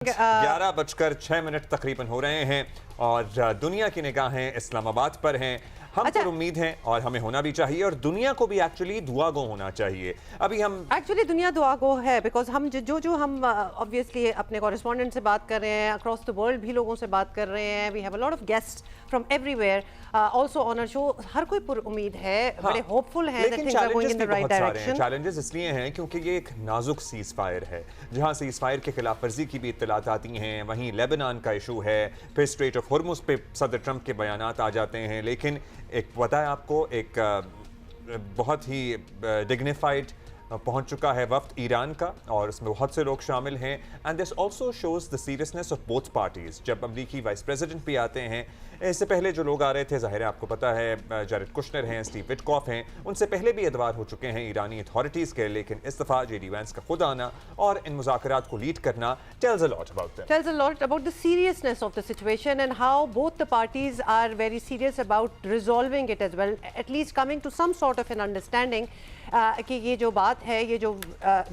11:06 तकरीबन हो रहे हैं और दुनिया की निगाहें इस्लामाबाद पर हैं। हम अच्छा। पर उम्मीद है और हमें होना भी चाहिए और दुनिया को भी एक्चुअली दुआ गो होना चाहिए। अभी हम एक्चुअली दुनिया दुआ गो है बिकॉज हम जो हम ऑब्वियसली अपने कॉरेस्पॉन्डेंट से बात कर रहे हैं, अक्रॉस द वर्ल्ड भी लोगों से बात कर रहे हैं। We have a lot of guest from everywhere also on our show. हर कोई पुर उम्मीद है, बड़े होपफुल हैं that things are going in the right direction. Challenges इसलिए हैं क्योंकि ये एक नाजुक सीज फायर है, जहां सीज फायर के खिलाफ वर्जी की भी इत्तलात आती हैं। वहीं लेबनान का इशू है, फिर स्ट्रेट ऑफ हॉर्मुज़ पे सदर ट्रंप के बयानात आ जाते हैं। लेकिन एक पता है आपको, एक बहुत ही डिग्निफाइड पहुंच चुका है वफ्द ईरान का और उसमें बहुत से लोग शामिल हैं। And this also shows the seriousness of both parties. जब अमरीकी वाइस प्रेसिडेंट भी आते हैं, इससे पहले जो लोग आ रहे थे, ज़ाहिर है आपको पता है जैरेड कुशनर हैं, स्टीव विटकॉफ हैं, उनसे पहले भी एतबार हो चुके हैं ईरानी अथॉरिटीज़ के। लेकिन इस दफ़ा जेडी वैंस का खुद आना और इन मुज़ाकरात को लीड करना tells a lot about the seriousness of the situation and how both the parties are very serious about resolving it as well, at least coming to some sort of an understanding कि ये जो बात है, ये जो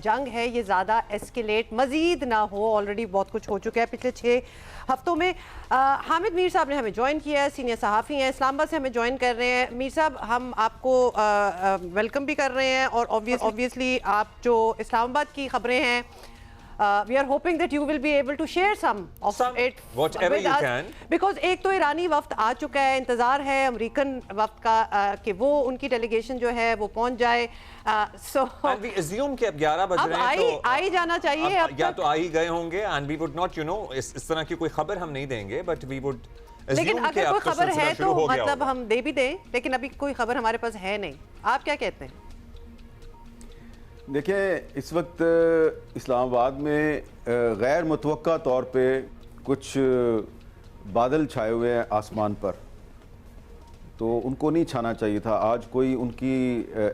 जंग है, ये ज़्यादा एस्केलेट मज़ीद ना हो। ऑलरेडी बहुत कुछ हो चुका है पिछले 6 हफ्तों में। हामिद मीर साहब ने हमें ज्वाइन किया है, सीनियर सहाफ़ी हैं, इस्लामाबाद से हमें ज्वाइन कर रहे हैं। मीर साहब, हम आपको वेलकम भी कर रहे हैं और ऑब्वियसली आप जो इस्लामाबाद की खबरें हैं, we are hoping that you will be able to share some of it whatever you can, because एक तो ईरानी वफ्द आ चुका है, इंतज़ार है अमेरिकन वफ्द का कि वो उनकी डेलीगेशन जो है वो पहुंच जाए। so and we assume कि अब 11 बज रहे हैं तो आ ही जाना चाहिए। अब या तो आ ही गए होंगे and we would not इस तरह की कोई खबर हम नहीं देंगे, but we would assume लेकिन अगर कोई खबर है तो मतलब हम दे भी दें, लेकिन अभी कोई खबर हमारे पास है नहीं। आप क्या कहते हैं? देखिए, इस वक्त इस्लामाबाद में गैर मुतवक्का तौर पे कुछ बादल छाए हुए हैं आसमान पर, तो उनको नहीं छाना चाहिए था। आज कोई उनकी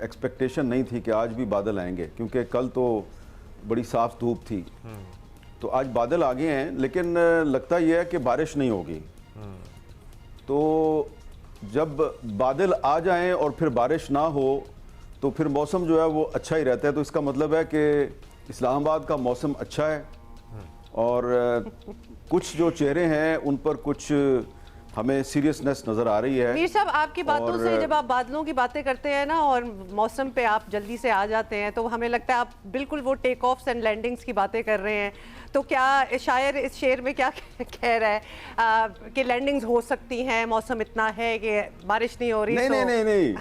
एक्सपेक्टेशन नहीं थी कि आज भी बादल आएंगे, क्योंकि कल तो बड़ी साफ धूप थी। तो आज बादल आ गए हैं, लेकिन लगता यह है कि बारिश नहीं होगी। तो जब बादल आ जाएं और फिर बारिश ना हो तो फिर मौसम जो है वो अच्छा ही रहता है। तो इसका मतलब है कि इस्लामाबाद का मौसम अच्छा है और कुछ जो चेहरे हैं उन पर कुछ हमें सीरियसनेस नज़र आ रही है। मीर साहब, आपकी बातों से जब आप बादलों की बातें करते हैं ना और मौसम पे आप जल्दी से आ जाते हैं, तो हमें लगता है आप बिल्कुल वो टेक ऑफ्स एंड लैंडिंग्स की बातें कर रहे हैं। तो क्या शायर इस शेर में क्या कह रहा है कि लैंडिंग्स हो सकती हैं, मौसम इतना है कि बारिश नहीं हो रही? नहीं,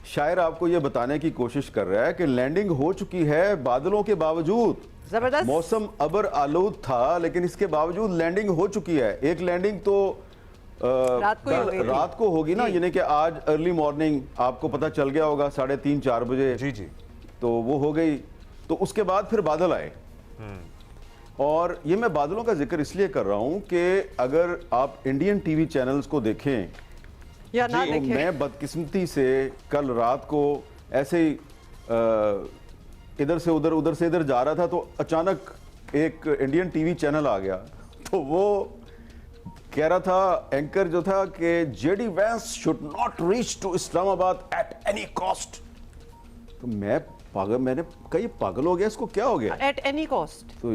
शायर आपको ये बताने की कोशिश कर रहा है कि लैंडिंग हो चुकी है बादलों के बावजूद। जबरदस्त। मौसम अबर आलूद था, लेकिन इसके बावजूद लैंडिंग हो चुकी है। एक लैंडिंग तो रात को होगी ना, यानी कि आज अर्ली मॉर्निंग आपको पता चल गया होगा 3:30-4 बजे। जी, तो वो हो गई। तो उसके बाद फिर बादल आए। और ये मैं बादलों का जिक्र इसलिए कर रहा हूं कि अगर आप इंडियन टीवी चैनल्स को देखें या ना तो देखें, मैं बदकिस्मती से कल रात को ऐसे ही इधर से उधर जा रहा था, तो अचानक एक इंडियन टीवी चैनल आ गया। तो वो कह रहा था, एंकर जो था, कि JD Vance should not reach to Islamabad at any cost. तो मैंने कहा ये पागल हो गया, इसको क्या हो गया? Eight any cost. तो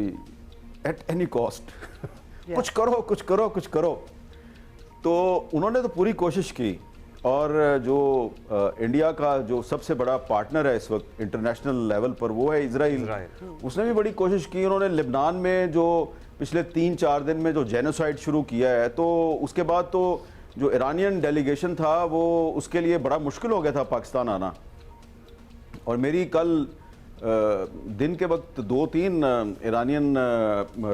एट एनी कॉस्ट कुछ करो। तो उन्होंने तो पूरी कोशिश की। और जो इंडिया का जो सबसे बड़ा पार्टनर है इस वक्त इंटरनेशनल लेवल पर, वो है इजराइल। उसने भी बड़ी कोशिश की। उन्होंने लेबनान में जो पिछले 3-4 दिन में जो जेनोसाइड शुरू किया है, तो उसके बाद तो जो ईरानियन डेलीगेशन था वो उसके लिए बड़ा मुश्किल हो गया था पाकिस्तान आना। और मेरी कल दिन के वक्त 2-3 ईरानियन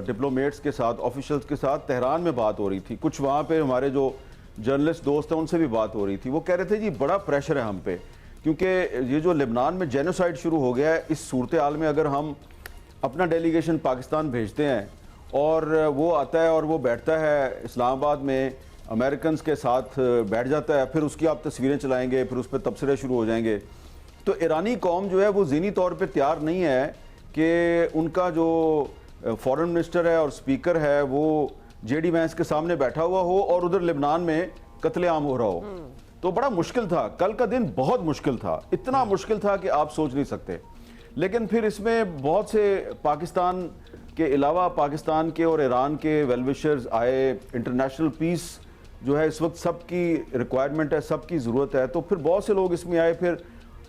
डिप्लोमेट्स के साथ, ऑफिशियल्स के साथ तेहरान में बात हो रही थी। कुछ वहाँ पे हमारे जो जर्नलिस्ट दोस्त हैं उनसे भी बात हो रही थी। वो कह रहे थे जी बड़ा प्रेशर है हम पे, क्योंकि ये जो लेबनान में जेनोसाइड शुरू हो गया है, इस सूरत हाल में अगर हम अपना डेलीगेशन पाकिस्तान भेजते हैं और वो आता है और वो बैठता है इस्लामाबाद में, अमेरिकन के साथ बैठ जाता है, फिर उसकी आप तस्वीरें चलाएँगे, फिर उस पर तबसरे शुरू हो जाएंगे। तो ईरानी कौम जो है वो ज़हनी तौर पे तैयार नहीं है कि उनका जो फॉरेन मिनिस्टर है और स्पीकर है वो जेडी वैंस के सामने बैठा हुआ हो और उधर लेबनान में कत्लेआम हो रहा हो। तो बड़ा मुश्किल था, कल का दिन बहुत मुश्किल था, इतना मुश्किल था कि आप सोच नहीं सकते। लेकिन फिर इसमें बहुत से पाकिस्तान के अलावा पाकिस्तान के और ईरान के वेलविशर्स आए, इंटरनेशनल पीस जो है इस वक्त सबकी रिक्वायरमेंट है, सबकी ज़रूरत है, तो फिर बहुत से लोग इसमें आए, फिर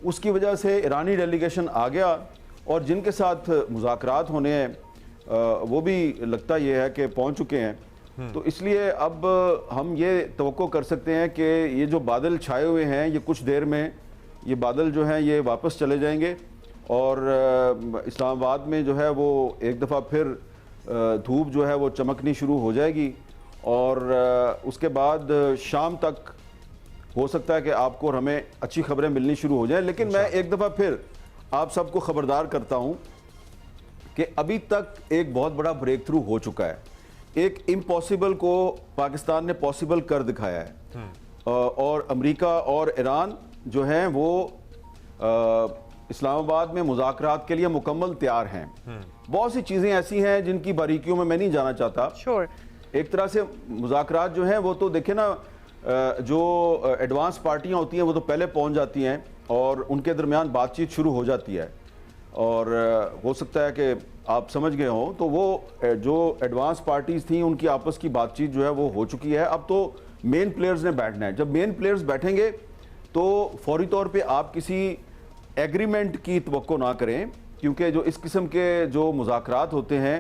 उसकी वजह से ईरानी डेलीगेशन आ गया और जिनके साथ मुज़ाकरात होने हैं वो भी लगता ये है कि पहुंच चुके हैं। तो इसलिए अब हम ये तवक्को कर सकते हैं कि ये जो बादल छाए हुए हैं ये कुछ देर में ये बादल जो हैं ये वापस चले जाएंगे और इस्लामाबाद में जो है वो एक दफ़ा फिर धूप जो है वो चमकनी शुरू हो जाएगी और उसके बाद शाम तक हो सकता है कि आपको और हमें अच्छी खबरें मिलनी शुरू हो जाएं। लेकिन मैं एक दफ़ा फिर आप सबको खबरदार करता हूं कि अभी तक एक बहुत बड़ा ब्रेक थ्रू हो चुका है। एक इम्पॉसिबल को पाकिस्तान ने पॉसिबल कर दिखाया है और अमेरिका और ईरान जो हैं वो इस्लामाबाद में मुज़ाकरात के लिए मुकम्मल तैयार हैं। बहुत सी चीज़ें ऐसी हैं जिनकी बारीकियों में मैं नहीं जाना चाहता। एक तरह से मुज़ाकरात जो हैं वो तो देखें ना, जो एडवांस पार्टियां होती हैं वो तो पहले पहुंच जाती हैं और उनके दरमियान बातचीत शुरू हो जाती है और हो सकता है कि आप समझ गए हों, तो वो जो एडवांस पार्टीज़ थी उनकी आपस की बातचीत जो है वो हो चुकी है। अब तो मेन प्लेयर्स ने बैठना है। जब मेन प्लेयर्स बैठेंगे तो फौरी तौर पे आप किसी एग्रीमेंट की तवक्को ना करें, क्योंकि जो इस किस्म के जो मुज़ाकरात होते हैं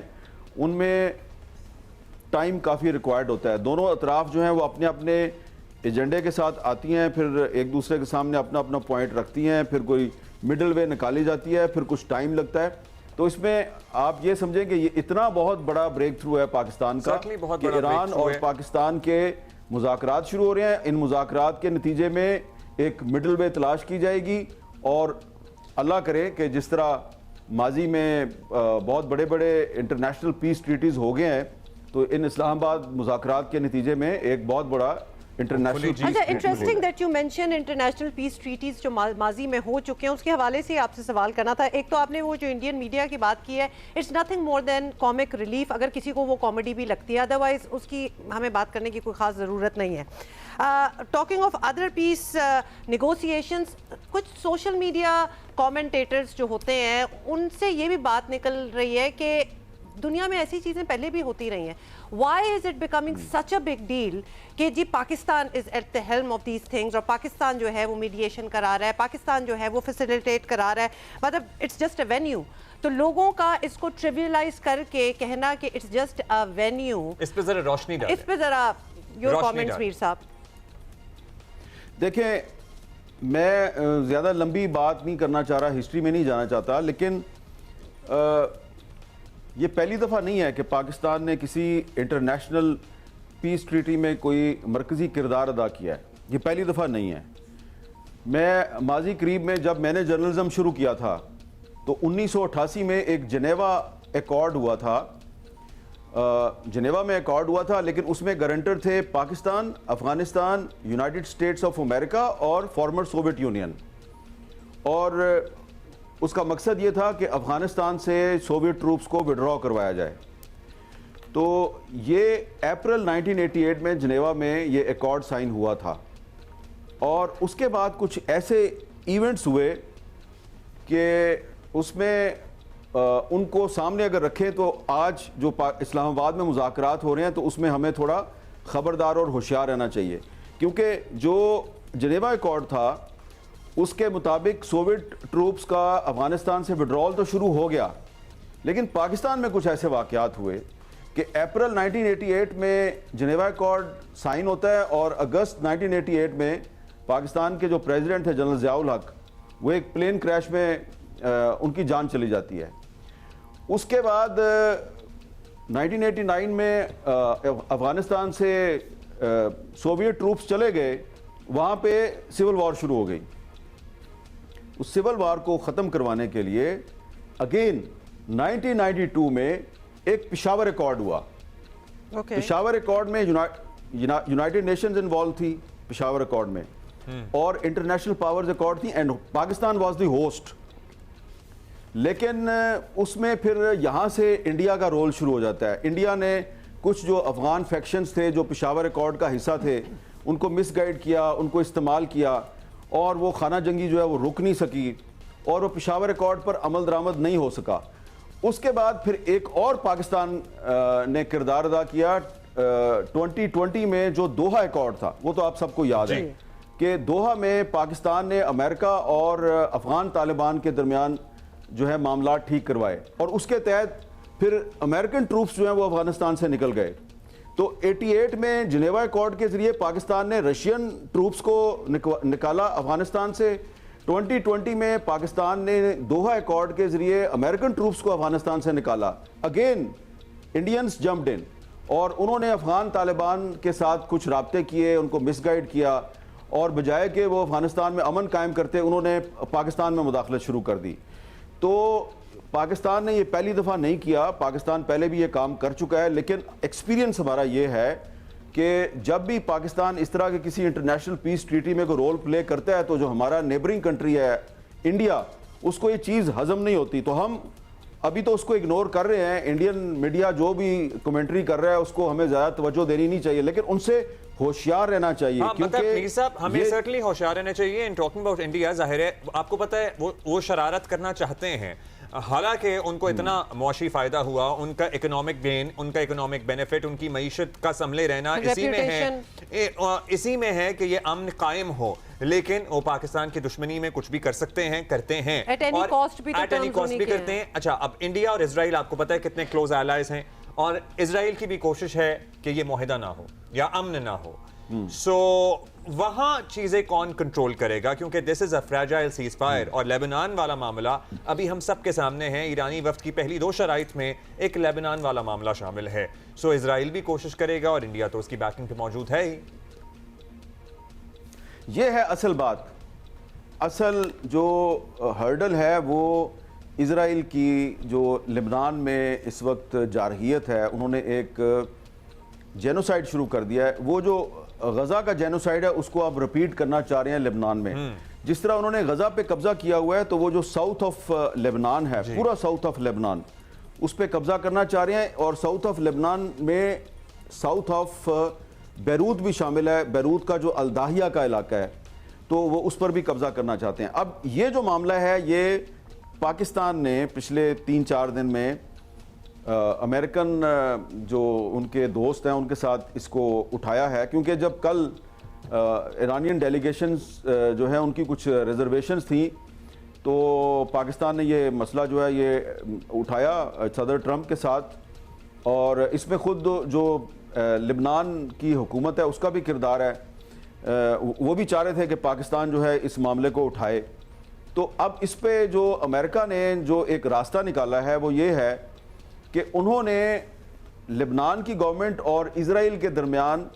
उनमें टाइम काफ़ी रिक्वायर्ड होता है। दोनों अतराफ़ जो हैं वो अपने अपने एजेंडे के साथ आती हैं, फिर एक दूसरे के सामने अपना अपना पॉइंट रखती हैं, फिर कोई मिडल वे निकाली जाती है, फिर कुछ टाइम लगता है। तो इसमें आप ये समझें कि ये इतना बहुत बड़ा ब्रेक थ्रू है पाकिस्तान का कि ईरान और पाकिस्तान के मुज़ाकरात शुरू हो रहे हैं। इन मुज़ाकरात के नतीजे में एक मिडल वे तलाश की जाएगी और अल्लाह करे कि जिस तरह माजी में बहुत बड़े बड़े इंटरनेशनल पीस ट्रीटीज़ हो गए हैं, तो इन इस्लामाबाद मुज़ाकरात के नतीजे में एक बहुत बड़ा interesting that you mention international peace treaties जो माजी में हो चुके हैं, उसके हवाले से आपसे सवाल करना था। एक तो आपने वो जो इंडियन मीडिया की बात की है, it's nothing more than comic relief, अगर किसी को वो कॉमेडी भी लगती है, अदरवाइज उसकी हमें बात करने की कोई ख़ास ज़रूरत नहीं है। Talking of other peace negotiations, कुछ सोशल मीडिया कॉमेंटेटर्स जो होते हैं उनसे ये भी बात निकल रही है कि दुनिया में ऐसी चीज़ें पहले भी होती रही हैं, why is it becoming such a big deal कि जी Pakistan is at the helm of these things और पाकिस्तान जो है वो मीडिएशन करा रहा है, पाकिस्तान जो है वो फैसिलिटेट करा रहा है, मतलब इट्स जस्ट अ वेन्यू। तो लोगों का इसको ट्रिवियलाइज करके कहना कि इट्स जस्ट अ वेन्यू, इस पे जरा रोशनी डालें, इस पे जरा योर कमेंट्स मीर साहब। देखें, मैं ज़्यादा लंबी बात नहीं करना चाह रहा, हिस्ट्री में नहीं जाना चाहता, लेकिन ये पहली दफ़ा नहीं है कि पाकिस्तान ने किसी इंटरनेशनल पीस ट्रीटी में कोई मरकज़ी किरदार अदा किया है। ये पहली दफ़ा नहीं है। मैं माजी करीब में जब मैंने जर्नलिज्म शुरू किया था तो 1988 में एक जेनेवा एकॉर्ड हुआ था, जेनेवा में एकॉर्ड हुआ था, लेकिन उसमें गारंटर थे Pakistan, Afghanistan, United states of America और फॉर्मर सोवियत यूनियन। और उसका मकसद ये था कि अफ़गानिस्तान से सोवियत ट्रूप्स को विड्रॉ करवाया जाए। तो ये अप्रैल 1988 में जनेवा में ये एकॉर्ड साइन हुआ था और उसके बाद कुछ ऐसे इवेंट्स हुए कि उसमें उनको सामने अगर रखें तो आज जो इस्लामाबाद में मुज़ाकरात हो रहे हैं तो उसमें हमें थोड़ा ख़बरदार और होशियार रहना चाहिए, क्योंकि जो जनेवा एकॉर्ड था उसके मुताबिक सोवियत ट्रूप्स का अफ़गानिस्तान से विड्रॉल तो शुरू हो गया, लेकिन पाकिस्तान में कुछ ऐसे वाक़यात हुए कि अप्रैल 1988 में जनेवा एकॉर्ड साइन होता है और अगस्त 1988 में पाकिस्तान के जो प्रेसिडेंट थे जनरल ज़ियाउल हक, वो एक प्लेन क्रैश में उनकी जान चली जाती है। उसके बाद 1989 में अफ़गानिस्तान से सोवियत ट्रूप्स चले गए, वहाँ पे सिविल वॉर शुरू हो गई। उस सिविल वॉर को ख़त्म करवाने के लिए अगेन 1992 में एक पेशावर एकॉर्ड हुआ। पेशावर एकॉर्ड में यूनाइटेड नेशंस इन्वॉल्व थी पेशावर एकॉर्ड में और इंटरनेशनल पावर्स एकॉर्ड थी and Pakistan was the host. लेकिन उसमें फिर यहाँ से इंडिया का रोल शुरू हो जाता है। इंडिया ने कुछ जो अफगान फैक्शंस थे जो पेशावर एकॉर्ड का हिस्सा थे उनको मिसगाइड किया, उनको इस्तेमाल किया और वो खाना जंगी जो है वो रुक नहीं सकी और वो पेशावर एकॉर्ड पर अमल दरामद नहीं हो सका। उसके बाद फिर एक और पाकिस्तान ने किरदार अदा किया 2020 में, जो दोहा अकॉर्ड था, वो तो आप सबको याद है कि दोहा में पाकिस्तान ने अमेरिका और अफगान तालिबान के दरमियान जो है मामला ठीक करवाए, और उसके तहत फिर अमेरिकन ट्रूप्स जो हैं वो अफगानिस्तान से निकल गए। तो 88 में जिनेवा अकॉर्ड के जरिए पाकिस्तान ने रशियन ट्रूप्स को निकाला अफगानिस्तान से। 2020 में पाकिस्तान ने दोहा अकॉर्ड के जरिए अमेरिकन ट्रूप्स को अफगानिस्तान से निकाला। अगेन इंडियंस जंप्ड इन और उन्होंने अफगान तालिबान के साथ कुछ राब्ते किए, उनको मिसगाइड किया, और बजाय कि वो अफगानिस्तान में अमन कायम करते, उन्होंने पाकिस्तान में मुदाखलत शुरू कर दी। तो पाकिस्तान ने ये पहली दफ़ा नहीं किया, पाकिस्तान पहले भी ये काम कर चुका है, लेकिन एक्सपीरियंस हमारा ये है कि जब भी पाकिस्तान इस तरह के किसी इंटरनेशनल पीस ट्रीटी में कोई रोल प्ले करता है, तो जो हमारा नेबरिंग कंट्री है इंडिया, उसको ये चीज़ हजम नहीं होती। तो हम अभी तो उसको इग्नोर कर रहे हैं। इंडियन मीडिया जो भी कमेंट्री कर रहा है उसको हमें ज़्यादा तवज्जो देनी नहीं चाहिए, लेकिन उनसे होशियार रहना चाहिए। हाँ, क्योंकि मतलब साहब हमें सर्टनली होशियार रहना चाहिए। इन टॉकिंग अबाउट इंडिया, जाहिर है आपको पता है वो शरारत करना चाहते हैं, हालांकि उनको इतना मुआशी फायदा हुआ, उनका इकोनॉमिक गेन, उनका इकोनॉमिक बेनिफिट, उनकी मईशत का संभले रहना इसी में है कि ये अमन कायम हो। लेकिन वो पाकिस्तान की दुश्मनी में कुछ भी कर सकते हैं, करते हैं, एट एनी कॉस्ट भी करते हैं। अच्छा, अब इंडिया और इजराइल आपको पता है कितने क्लोज एलाइज हैं, और इजराइल की भी कोशिश है कि ये मुआहिदा ना हो या अमन ना हो। सो वहां चीजें कौन कंट्रोल करेगा, क्योंकि this is a fragile cease fire. और लेबनान वाला मामला अभी हम सब के सामने है। ईरानी वफ्द की पहली 2 शराइत में एक लेबनान वाला मामला शामिल है। सो इजराइल भी कोशिश करेगा और इंडिया तो उसकी बैकिंग पे मौजूद है ही। ये है असल बात। असल जो हर्डल है वो इजराइल की जो लेबनान में इस वक्त जारहियत है, उन्होंने एक जेनोसाइड शुरू कर दिया है। वो जो गजा का जेनोसाइड है उसको आप रिपीट करना चाह रहे हैं लेबनान में। जिस तरह उन्होंने गजा पे कब्जा किया हुआ है, तो वो जो साउथ ऑफ लेबनान है, पूरा साउथ ऑफ लेबनान, उस पर कब्जा करना चाह रहे हैं। और साउथ ऑफ लेबनान में साउथ ऑफ बैरूत भी शामिल है। बैरूत का जो अलदाहिया का इलाका है, तो वो उस पर भी कब्जा करना चाहते हैं। अब ये जो मामला है, ये पाकिस्तान ने पिछले 3-4 दिन में अमेरिकन जो उनके दोस्त हैं उनके साथ इसको उठाया है, क्योंकि जब कल ईरानियन डेलीगेशंस जो है उनकी कुछ रिजर्वेशंस थी, तो पाकिस्तान ने ये मसला जो है ये उठाया सदर ट्रंप के साथ। और इसमें खुद जो लेबनान की हुकूमत है उसका भी किरदार है। वो भी चाह रहे थे कि पाकिस्तान जो है इस मामले को उठाए। तो अब इस पे जो अमेरिका ने जो एक रास्ता निकाला है वो ये है कि उन्होंने लेबनान की गवर्नमेंट और इजराइल के दरमियान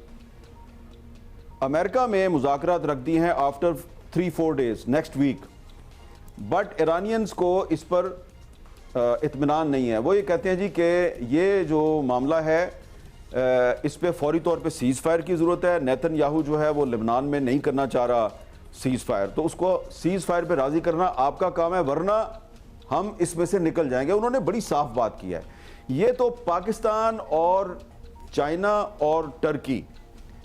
अमेरिका में मुज़ाकरात रख दी हैं after 3-4 days next week. But Iranians को इस पर इत्मीनान नहीं है। वो ये कहते हैं जी कि ये जो मामला है इस पे फौरी तौर पे सीज़ फायर की ज़रूरत है। नेतन्याहू जो है वो लेबनान में नहीं करना चाह रहा सीज़ फायर, तो उसको सीज़ फायर पे राज़ी करना आपका काम है, वरना हम इसमें से निकल जाएंगे। उन्होंने बड़ी साफ बात की है। ये तो पाकिस्तान और चाइना और टर्की,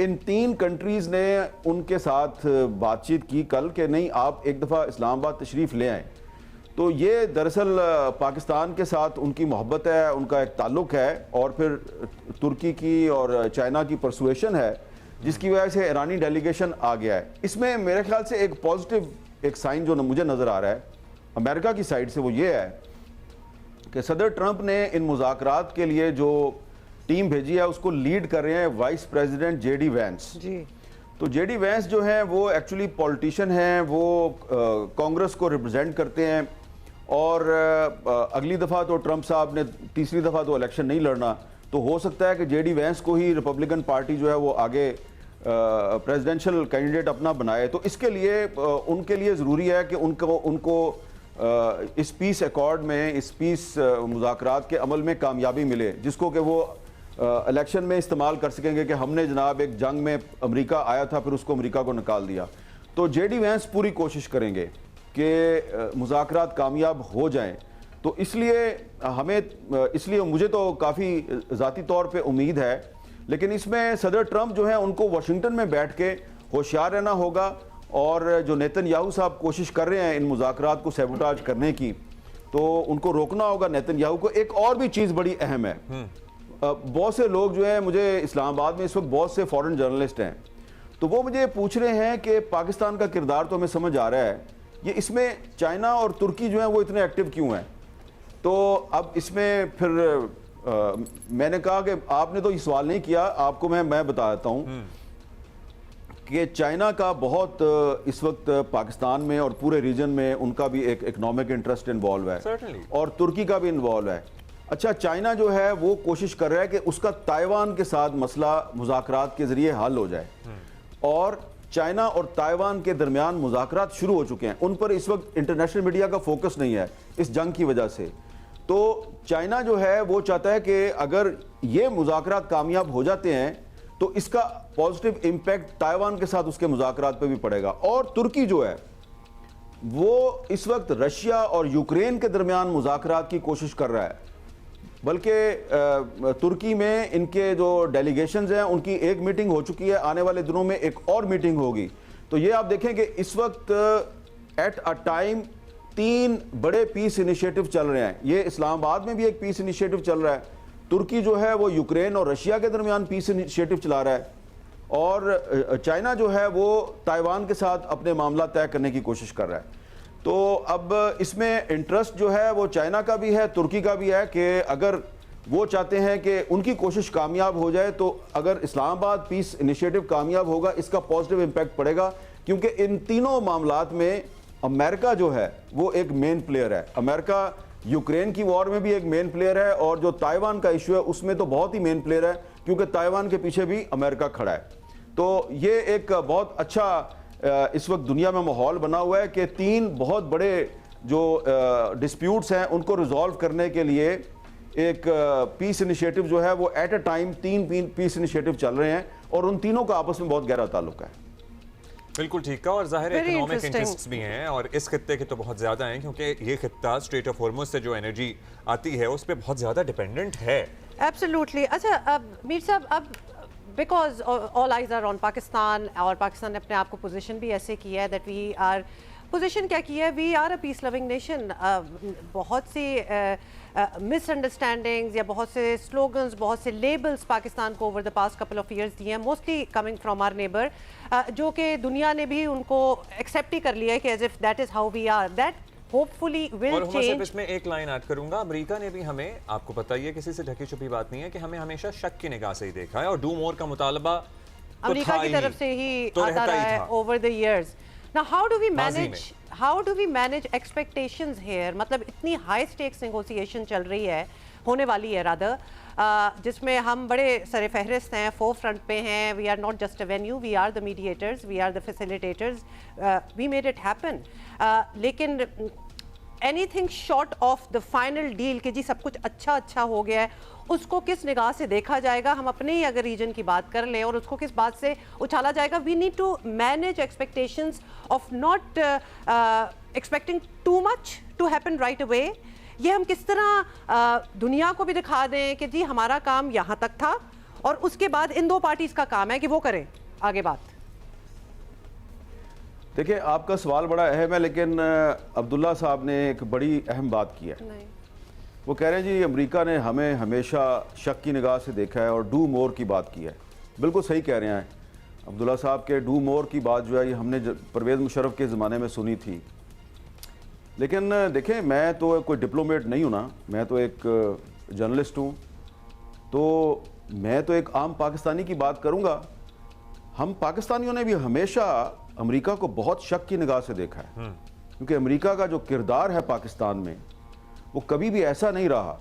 इन 3 कंट्रीज़ ने उनके साथ बातचीत की कल कि नहीं, आप एक दफ़ा इस्लामाबाद तशरीफ़ ले आएँ। तो ये दरअसल पाकिस्तान के साथ उनकी मोहब्बत है, उनका एक ताल्लुक़ है, और फिर तुर्की की और चाइना की परसुएशन है, जिसकी वजह से ईरानी डेलीगेशन आ गया है। इसमें मेरे ख्याल से एक पॉजिटिव एक साइन जो मुझे नज़र आ रहा है अमेरिका की साइड से, वो ये है कि सदर ट्रंप ने इन मुज़ाकरात के लिए जो टीम भेजी है उसको लीड कर रहे हैं वाइस प्रेसिडेंट जेडी वैंस जी। तो जेडी वैंस जो हैं वो एक्चुअली पॉलिटिशियन हैं, वो कांग्रेस को रिप्रेजेंट करते हैं, और अगली दफ़ा तो ट्रंप साहब ने, तीसरी दफ़ा तो इलेक्शन नहीं लड़ना, तो हो सकता है कि जेडी वैंस को ही रिपब्लिकन पार्टी जो है वो आगे प्रेसिडेंशियल कैंडिडेट अपना बनाए। तो इसके लिए उनके लिए ज़रूरी है कि उनको इस पीस अकॉर्ड में, इस पीस मुज़ाकरात के अमल में कामयाबी मिले, जिसको कि वो इलेक्शन में इस्तेमाल कर सकेंगे कि हमने जनाब एक जंग में अमेरिका आया था, फिर उसको अमेरिका को निकाल दिया। तो जेडी वैंस पूरी कोशिश करेंगे कि मुज़ाकरात कामयाब हो जाएं। तो इसलिए मुझे तो काफ़ी ज़ाती तौर पे उम्मीद है, लेकिन इसमें सदर ट्रंप जो है उनको वाशिंगटन में बैठ के होशियार रहना होगा। और जो नेतन्याहू साहब कोशिश कर रहे हैं इन मुज़ाकरात को सैबोटाज करने की, तो उनको रोकना होगा नेतन्याहू को। एक और भी चीज़ बड़ी अहम है, बहुत से लोग जो है, मुझे इस्लामाबाद में इस वक्त बहुत से फॉरेन जर्नलिस्ट हैं, तो वो मुझे पूछ रहे हैं कि पाकिस्तान का किरदार तो हमें समझ आ रहा है, ये इसमें चाइना और तुर्की जो है वो इतने एक्टिव क्यों हैं? तो अब इसमें फिर मैंने कहा कि आपने तो ये सवाल नहीं किया, आपको मैं बता देता हूँ कि चाइना का बहुत इस वक्त पाकिस्तान में और पूरे रीजन में उनका भी एक इकोनॉमिक इंटरेस्ट इन्वॉल्व है Certainly. और तुर्की का भी इन्वॉल्व है। अच्छा, चाइना जो है वो कोशिश कर रहा है कि उसका ताइवान के साथ मसला मुज़ाकरात के जरिए हल हो जाए, और चाइना और ताइवान के दरमियान मुज़ाकरात शुरू हो चुके हैं। उन पर इस वक्त इंटरनेशनल मीडिया का फोकस नहीं है इस जंग की वजह से। तो चाइना जो है वो चाहता है कि अगर ये मुज़ाकरात कामयाब हो जाते हैं तो इसका पॉजिटिव इम्पैक्ट ताइवान के साथ उसके मुज़ाकरात पे भी पड़ेगा। और तुर्की जो है वो इस वक्त रशिया और यूक्रेन के दरमियान मुज़ाकरात की कोशिश कर रहा है, बल्कि तुर्की में इनके जो डेलीगेशंस हैं उनकी एक मीटिंग हो चुकी है, आने वाले दिनों में एक और मीटिंग होगी। तो ये आप देखें कि इस वक्त एट अ टाइम 3 बड़े पीस इनिशिएटिव चल रहे हैं। ये इस्लामाबाद में भी एक पीस इनिशिएटिव चल रहा है, तुर्की जो है वो यूक्रेन और रशिया के दरमियान पीस इनिशिएटिव चला रहा है, और चाइना जो है वो ताइवान के साथ अपने मामला तय करने की कोशिश कर रहा है। तो अब इसमें इंटरेस्ट जो है वो चाइना का भी है, तुर्की का भी है, कि अगर वो चाहते हैं कि उनकी कोशिश कामयाब हो जाए, तो अगर इस्लामाबाद पीस इनिशिएटिव कामयाब होगा इसका पॉजिटिव इम्पैक्ट पड़ेगा, क्योंकि इन तीनों मामलात में अमेरिका जो है वो एक मेन प्लेयर है। अमेरिका यूक्रेन की वॉर में भी एक मेन प्लेयर है, और जो ताइवान का इशू है उसमें तो बहुत ही मेन प्लेयर है, क्योंकि ताइवान के पीछे भी अमेरिका खड़ा है। तो ये एक बहुत अच्छा इस वक्त दुनिया में माहौल बना हुआ है कि 3 बहुत बड़े जो डिस्प्यूट्स हैं उनको रिजॉल्व करने के लिए एक पीस इनिशिएटिव जो है वो at a time 3 piece initiative चल रहे हैं, और उन तीनों का आपस में बहुत गहरा ताल्लुक है। बिल्कुल ठीक है, और जाहिर है इकोनॉमिक इंटरेस्ट्स भी हैं, और इस खित्ते के तो बहुत ज़्यादा हैं, क्योंकि ये खित्ता स्ट्रेट ऑफ हॉर्मुज़ से जो एनर्जी आती है उस पर बहुत ज़्यादा डिपेंडेंट है। एब्सोल्युटली। अच्छा, अब मीर साहब, अब because all eyes are on Pakistan, और पाकिस्तान ने अपने आप को पोजीशन भी ऐसे किया है दैट वी आर, पोजीशन क्या किया है, we are a peace loving nation. बहुत सी मिसअंडरस्टैंडिंग्स या बहुत से स्लोगन्स, बहुत से लेबल्स पाकिस्तान को over the past couple of years दिए हैं, mostly coming from our neighbour, जो कि दुनिया ने भी उनको एक्सेप्ट ही कर लिया है कि as if that is how we are, that hopefully will change. इसमें एक लाइन ऐड करूंगा, अमेरिका ने भी हमें, आपको पता ही है, किसी से ढकी छुपी बात नहीं है, कि हमें हमेशा शक की निगाह से ही देखा है, और डू मोर का मुतालबा अमेरिका की तरफ से ही आता रहा है over the years. Now how do we manage expectations here? मतलब इतनी हाई स्टेक्स नेगोशिएशन चल रही है, होने वाली है रादर, जिसमें हम बड़े सरे फहरिस्त हैं, फोर फ्रंट पे हैं। We are not just a venue, we are the mediators, we are the facilitators, we made it happen. लेकिन anything short of the final deal कि जी सब कुछ अच्छा हो गया है, उसको किस निगाह से देखा जाएगा? हम अपने ही अगर रीजन की बात कर लें, और उसको किस बात से उछाला जाएगा? We need to manage expectations of not expecting too much to happen right away. ये हम किस तरह दुनिया को भी दिखा दें कि जी हमारा काम यहाँ तक था, और उसके बाद इन 2 पार्टीज का काम है कि वो करें आगे बात। देखिए, आपका सवाल बड़ा अहम है, लेकिन अब्दुल्ला साहब ने एक बड़ी अहम बात की है। वो कह रहे हैं जी अमेरिका ने हमें हमेशा शक की निगाह से देखा है और डू मोर की बात की है। बिल्कुल सही कह रहे हैं अब्दुल्ला साहब के, डू मोर की बात जो है ये हमने परवेज़ मुशर्रफ के ज़माने में सुनी थी। लेकिन देखें, मैं तो कोई डिप्लोमेट नहीं हूँ ना, मैं तो एक जर्नलिस्ट हूँ, तो मैं तो एक आम पाकिस्तानी की बात करूँगा। हम पाकिस्तानियों ने भी हमेशा अमेरिका को बहुत शक की निगाह से देखा है, क्योंकि अमेरिका का जो किरदार है पाकिस्तान में वो कभी भी ऐसा नहीं रहा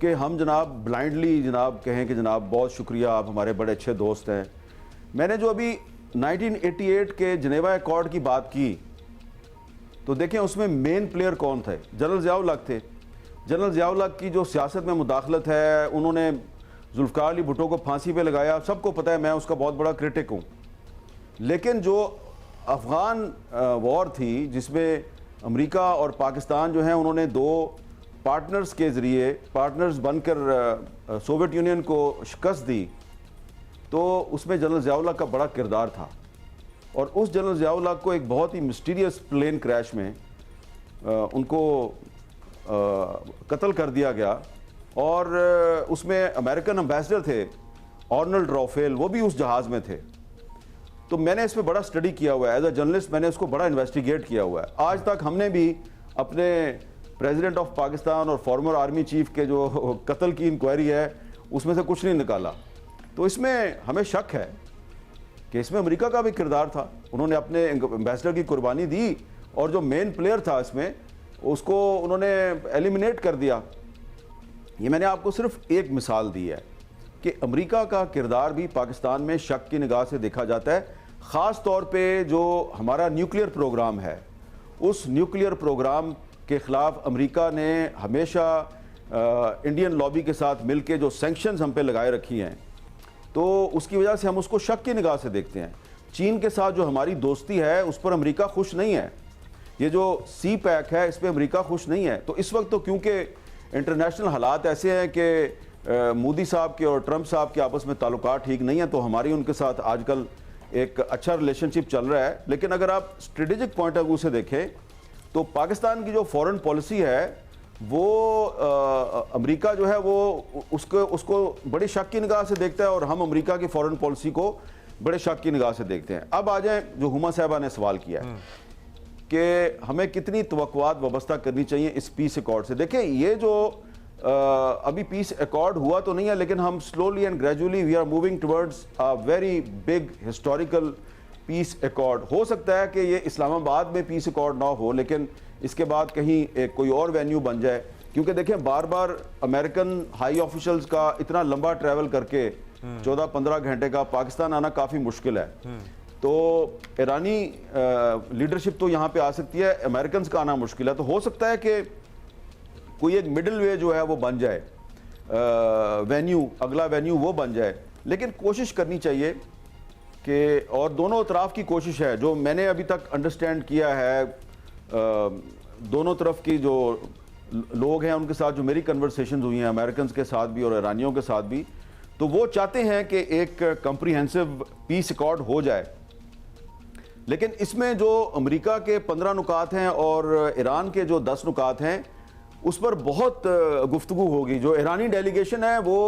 कि हम जनाब ब्लाइंडली जनाब कहें कि जनाब बहुत शुक्रिया, आप हमारे बड़े अच्छे दोस्त हैं। मैंने जो अभी 1988 के जनेवा अकॉर्ड की बात की, तो देखें उसमें मेन प्लेयर कौन थे? जनरल ज़िया-उल हक थे। जनरल ज़िया-उल हक की जो सियासत में मुदाखलत है, उन्होंने जुल्फ़िकार अली भुट्टो को फांसी पे लगाया, सबको पता है, मैं उसका बहुत बड़ा क्रिटिक हूँ। लेकिन जो अफ़गान वॉर थी जिसमें अमेरिका और पाकिस्तान जो हैं उन्होंने 2 पार्टनर्स के ज़रिए पार्टनर्स बनकर सोवियत यूनियन को शिकस्त दी, तो उसमें जनरल ज़िया-उल हक का बड़ा किरदार था। और उस जनरल ज़िया-उल हक को एक बहुत ही मिस्टीरियस प्लेन क्रैश में उनको कत्ल कर दिया गया और उसमें अमेरिकन एम्बेसडर थे आर्नल्ड रॉफेल, वो भी उस जहाज़ में थे। तो मैंने इस पर बड़ा स्टडी किया हुआ है, एज अ जर्नलिस्ट मैंने उसको बड़ा इन्वेस्टिगेट किया हुआ है। आज तक हमने भी अपने प्रेसिडेंट ऑफ पाकिस्तान और फॉर्मर आर्मी चीफ के जो कत्ल की इंक्वायरी है उसमें से कुछ नहीं निकाला। तो इसमें हमें शक है कि इसमें अमेरिका का भी किरदार था, उन्होंने अपने एम्बेसडर की कुर्बानी दी और जो मेन प्लेयर था इसमें उसको उन्होंने एलिमिनेट कर दिया। ये मैंने आपको सिर्फ एक मिसाल दी है कि अमेरिका का किरदार भी पाकिस्तान में शक की निगाह से देखा जाता है। ख़ास तौर पे जो हमारा न्यूक्लियर प्रोग्राम है, उस न्यूक्लियर प्रोग्राम के ख़िलाफ़ अमेरिका ने हमेशा इंडियन लॉबी के साथ मिलके जो सैंक्शंस हम पे लगाए रखी हैं, तो उसकी वजह से हम उसको शक की निगाह से देखते हैं। चीन के साथ जो हमारी दोस्ती है उस पर अमेरिका खुश नहीं है, ये जो सी पैक है इस पर अमेरिका खुश नहीं है। तो इस वक्त तो क्योंकि इंटरनेशनल हालात ऐसे हैं कि मोदी साहब के और ट्रंप साहब के आपस में ताल्लुकात ठीक नहीं है, तो हमारी उनके साथ आजकल एक अच्छा रिलेशनशिप चल रहा है। लेकिन अगर आप स्ट्रेटेजिक पॉइंट ऑफ व्यू से देखें तो पाकिस्तान की जो फॉरेन पॉलिसी है वो अमेरिका जो है वो उसको बड़ी शक की निगाह से देखता है और हम अमेरिका की फॉरेन पॉलिसी को बड़े शक की निगाह से देखते हैं। अब आ जाए जो हुमा साहबा ने सवाल किया है कि हमें कितनी तवक्कुआत वाबस्ता करनी चाहिए इस पीस अकॉर्ड से। देखें, ये जो अभी पीस अकॉर्ड हुआ तो नहीं है, लेकिन हम slowly and gradually we are moving towards a very big historical peace accord. हो सकता है कि ये इस्लामाबाद में पीस अकॉर्ड ना हो, लेकिन इसके बाद कहीं एक कोई और वेन्यू बन जाए, क्योंकि देखें बार बार अमेरिकन हाई ऑफिशल्स का इतना लंबा ट्रैवल करके 14-15 घंटे का पाकिस्तान आना काफ़ी मुश्किल है। तो ईरानी लीडरशिप तो यहाँ पे आ सकती है, अमेरिकन का आना मुश्किल है। तो हो सकता है कि कोई एक मिडिल वे जो है वो बन जाए, वेन्यू, अगला वेन्यू वो बन जाए। लेकिन कोशिश करनी चाहिए कि, और दोनों तरफ की कोशिश है, जो मैंने अभी तक अंडरस्टैंड किया है दोनों तरफ की जो लोग हैं उनके साथ जो मेरी कन्वर्सेशन हुई हैं, अमेरिकन के साथ भी और ईरानियों के साथ भी, तो वो चाहते हैं कि एक कम्प्रीहेंसिव पीस अकॉर्ड हो जाए। लेकिन इसमें जो अमेरिका के 15 नुकात हैं और ईरान के जो 10 नुकात हैं उस पर बहुत गुफ्तगू होगी। जो ईरानी डेलीगेशन है वो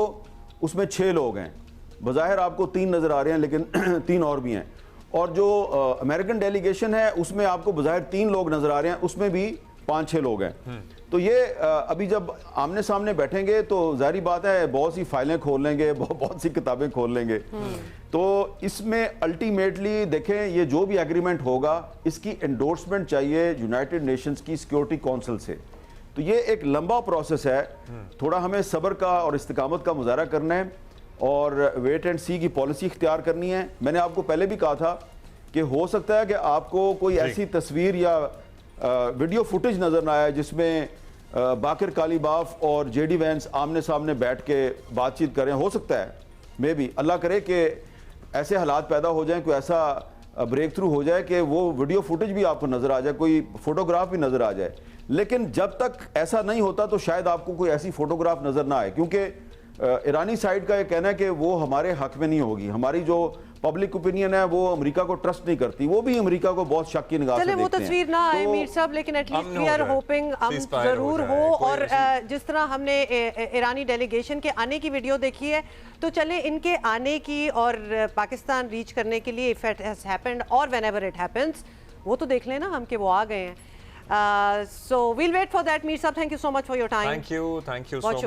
उसमें 6 लोग हैं, बज़ाहिर आपको 3 नज़र आ रहे हैं लेकिन 3 और भी हैं। और जो अमेरिकन डेलीगेशन है उसमें आपको बज़ाहिर 3 लोग नज़र आ रहे हैं, उसमें भी 5-6 लोग हैं। तो ये अभी जब आमने सामने बैठेंगे तो जाहिर बात है बहुत सी फाइलें खोल लेंगे, बहुत सी किताबें खोल लेंगे। तो इसमें अल्टीमेटली देखें, ये जो भी एग्रीमेंट होगा इसकी एंडोर्समेंट चाहिए यूनाइटेड नेशंस की सिक्योरिटी काउंसिल से। तो ये एक लंबा प्रोसेस है, थोड़ा हमें सब्र का और इस्तिकामत का मुजाहरा करना है और वेट एंड सी की पॉलिसी इख्तियार करनी है। मैंने आपको पहले भी कहा था कि हो सकता है कि आपको कोई ऐसी तस्वीर या वीडियो फुटेज नज़र ना आए जिसमें बाकर कालीबाफ और जेडी वैंस आमने सामने बैठ के बातचीत करें। हो सकता है मे बी, अल्लाह करे कि ऐसे हालात पैदा हो जाएं, कोई ऐसा ब्रेक थ्रू हो जाए कि वो वीडियो फुटेज भी आपको नज़र आ जाए, कोई फोटोग्राफ भी नज़र आ जाए। लेकिन जब तक ऐसा नहीं होता तो शायद आपको कोई ऐसी फोटोग्राफ नज़र ना आए, क्योंकि ईरानी साइड का ये कहना है कि वो हमारे हक में नहीं होगी। हमारी जो पब्लिक ओपिनियन है वो अमेरिका को ट्रस्ट नहीं करती, वो भी अमेरिका को बहुत शक की निगाह से देखते हैं। वो तस्वीर ना आए मीर साहब, लेकिन एटलीस्ट वी आर होपिंग हम जरूर हो। और जिस तरह हमने ईरानी डेलीगेशन के आने की वीडियो देखी है, तो चले इनके आने की और पाकिस्तान रीच करने के लिए, इफ इट हैज हैपेंड और व्हेनेवर इट हैपेंस, वो तो देख लेना हम कि वो आ गए हैं। So we'll wait for that. Mir Sahab, thank you so much for your time. Thank you so much.